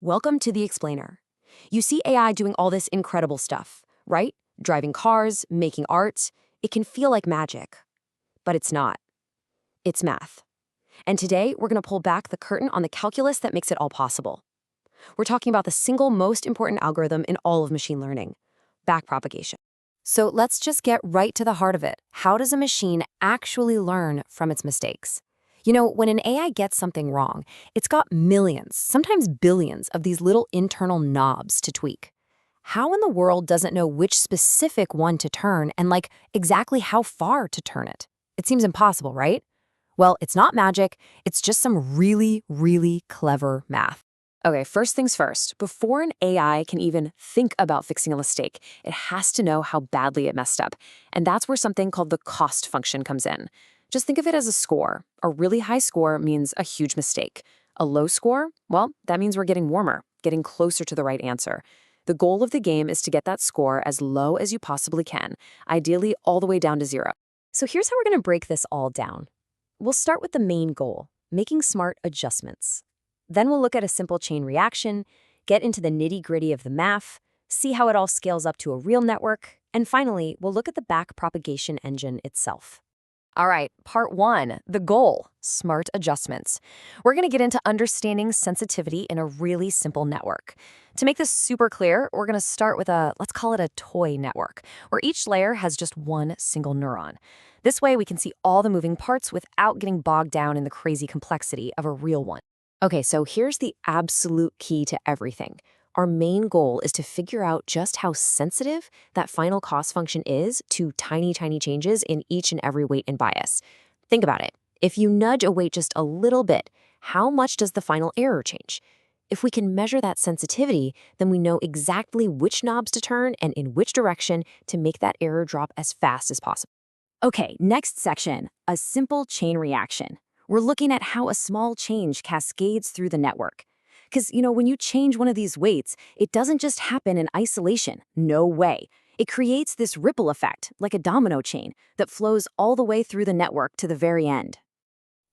Welcome to the Explainer. You see AI doing all this incredible stuff, right? Driving cars, making art. It can feel like magic. But it's not. It's math. And today, we're going to pull back the curtain on the calculus that makes it all possible. We're talking about the single most important algorithm in all of machine learning, backpropagation. So let's just get right to the heart of it. How does a machine actually learn from its mistakes? You know, when an AI gets something wrong, it's got millions, sometimes billions, of these little internal knobs to tweak. How in the world does it know which specific one to turn and, exactly how far to turn it? It seems impossible, right? Well, it's not magic. It's just some really, really clever math. Okay, first things first. Before an AI can even think about fixing a mistake, it has to know how badly it messed up. And that's where something called the cost function comes in. Just think of it as a score. A really high score means a huge mistake. A low score, well, that means we're getting warmer, getting closer to the right answer. The goal of the game is to get that score as low as you possibly can, ideally all the way down to 0. So here's how we're going to break this all down. We'll start with the main goal, making smart adjustments. Then we'll look at a simple chain reaction, get into the nitty-gritty of the math, see how it all scales up to a real network, and finally, we'll look at the backpropagation engine itself. All right, part 1, the goal, smart adjustments. We're going to get into understanding sensitivity in a really simple network. To make this super clear, we're going to start with let's call it a toy network, where each layer has just one single neuron. This way, we can see all the moving parts without getting bogged down in the crazy complexity of a real one. Okay, so here's the absolute key to everything. Our main goal is to figure out just how sensitive that final cost function is to tiny, tiny changes in each and every weight and bias. Think about it. If you nudge a weight just a little bit, how much does the final error change? If we can measure that sensitivity, then we know exactly which knobs to turn and in which direction to make that error drop as fast as possible. Okay, next section, a simple chain reaction. We're looking at how a small change cascades through the network. Because, when you change one of these weights, it doesn't just happen in isolation. No way. It creates this ripple effect, like a domino chain, that flows all the way through the network to the very end.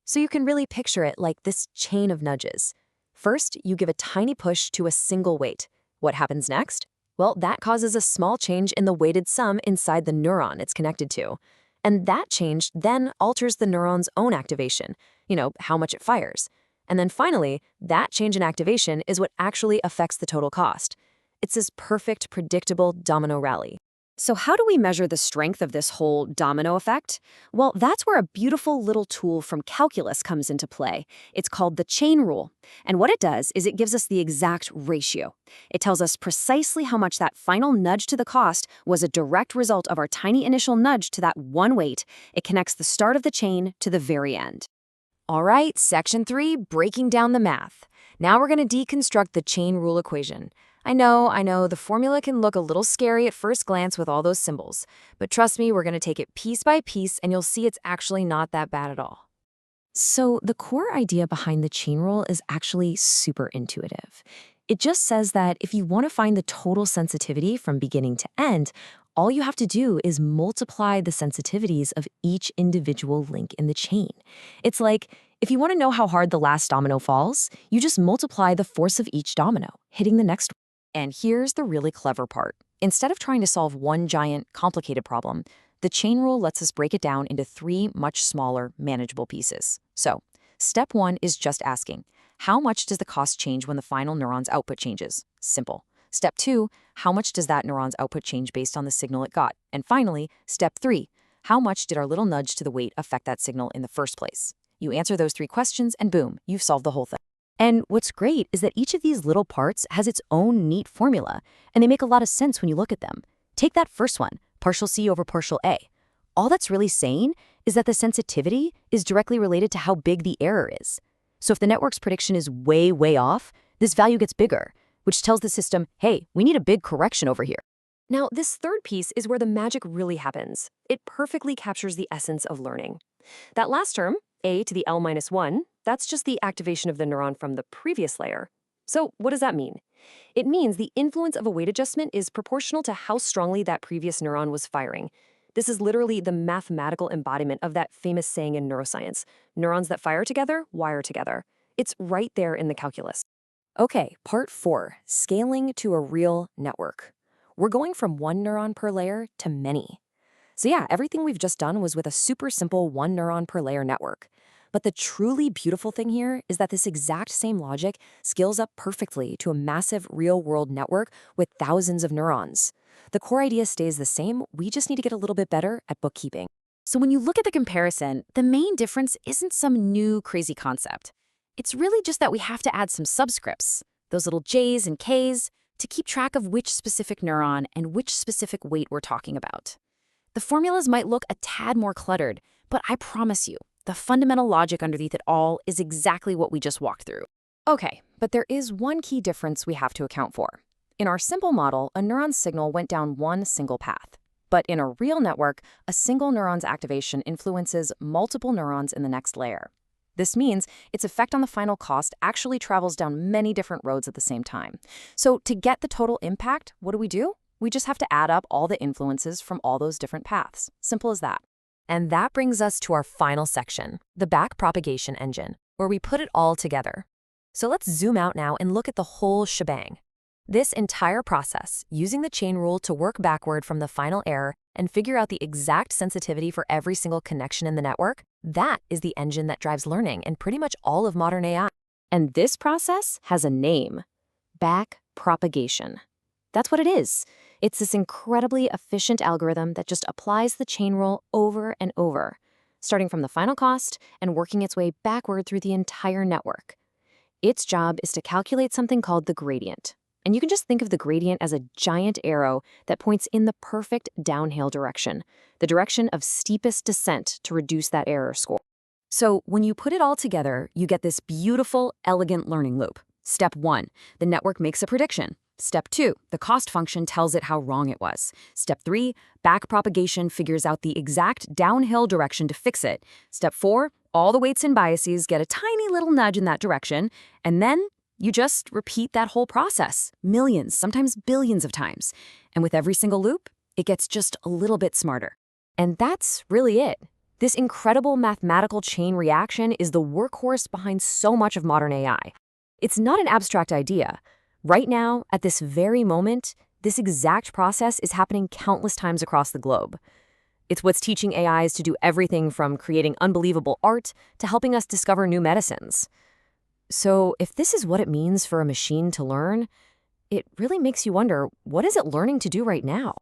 So you can really picture it like this chain of nudges. First, you give a tiny push to a single weight. What happens next? Well, that causes a small change in the weighted sum inside the neuron it's connected to. And that change then alters the neuron's own activation, how much it fires. And then finally, that change in activation is what actually affects the total cost. It's this perfect, predictable domino rally. So how do we measure the strength of this whole domino effect? Well, that's where a beautiful little tool from calculus comes into play. It's called the chain rule. And what it does is it gives us the exact ratio. It tells us precisely how much that final nudge to the cost was a direct result of our tiny initial nudge to that one weight. It connects the start of the chain to the very end. All right, section 3, breaking down the math. Now we're going to deconstruct the chain rule equation. I know, the formula can look a little scary at first glance with all those symbols, but trust me, we're going to take it piece by piece and you'll see it's actually not that bad at all. So the core idea behind the chain rule is actually super intuitive. It just says that if you want to find the total sensitivity from beginning to end, all you have to do is multiply the sensitivities of each individual link in the chain. It's like, if you want to know how hard the last domino falls, you just multiply the force of each domino, hitting the next one. And here's the really clever part. Instead of trying to solve one giant, complicated problem, the chain rule lets us break it down into 3 much smaller, manageable pieces. So, step 1 is just asking, how much does the cost change when the final neuron's output changes? Simple. Step 2, how much does that neuron's output change based on the signal it got? And finally, step 3, how much did our little nudge to the weight affect that signal in the first place? You answer those 3 questions and boom, you've solved the whole thing. And what's great is that each of these little parts has its own neat formula, and they make a lot of sense when you look at them. Take that first one, partial C over partial A. All that's really saying is that the sensitivity is directly related to how big the error is. So if the network's prediction is way, way off, this value gets bigger, which tells the system, hey, we need a big correction over here. Now, this third piece is where the magic really happens. It perfectly captures the essence of learning. That last term, a to the L-1, that's just the activation of the neuron from the previous layer. So what does that mean? It means the influence of a weight adjustment is proportional to how strongly that previous neuron was firing. This is literally the mathematical embodiment of that famous saying in neuroscience, neurons that fire together, wire together. It's right there in the calculus. Okay, part 4, scaling to a real network. We're going from one neuron per layer to many. So yeah, everything we've just done was with a super simple one neuron per layer network. But the truly beautiful thing here is that this exact same logic scales up perfectly to a massive real-world network with thousands of neurons. The core idea stays the same, we just need to get a little bit better at bookkeeping. So when you look at the comparison, the main difference isn't some new crazy concept. It's really just that we have to add some subscripts, those little J's and K's, to keep track of which specific neuron and which specific weight we're talking about. The formulas might look a tad more cluttered, but I promise you, the fundamental logic underneath it all is exactly what we just walked through. Okay, but there is one key difference we have to account for. In our simple model, a neuron's signal went down one single path. But in a real network, a single neuron's activation influences multiple neurons in the next layer. This means its effect on the final cost actually travels down many different roads at the same time. So to get the total impact, what do? We just have to add up all the influences from all those different paths. Simple as that. And that brings us to our final section, the backpropagation engine, where we put it all together. So let's zoom out now and look at the whole shebang. This entire process, using the chain rule to work backward from the final error and figure out the exact sensitivity for every single connection in the network, that is the engine that drives learning in pretty much all of modern AI. And this process has a name: backpropagation. That's what it is. It's this incredibly efficient algorithm that just applies the chain rule over and over, starting from the final cost and working its way backward through the entire network. Its job is to calculate something called the gradient. And you can just think of the gradient as a giant arrow that points in the perfect downhill direction, the direction of steepest descent to reduce that error score. So when you put it all together, you get this beautiful, elegant learning loop. Step 1, the network makes a prediction. Step 2, the cost function tells it how wrong it was. Step 3, backpropagation figures out the exact downhill direction to fix it. Step 4, all the weights and biases get a tiny little nudge in that direction, and then you just repeat that whole process, millions, sometimes billions of times. And with every single loop, it gets just a little bit smarter. And that's really it. This incredible mathematical chain reaction is the workhorse behind so much of modern AI. It's not an abstract idea. Right now, at this very moment, this exact process is happening countless times across the globe. It's what's teaching AIs to do everything from creating unbelievable art to helping us discover new medicines. So if this is what it means for a machine to learn, it really makes you wonder, what is it learning to do right now?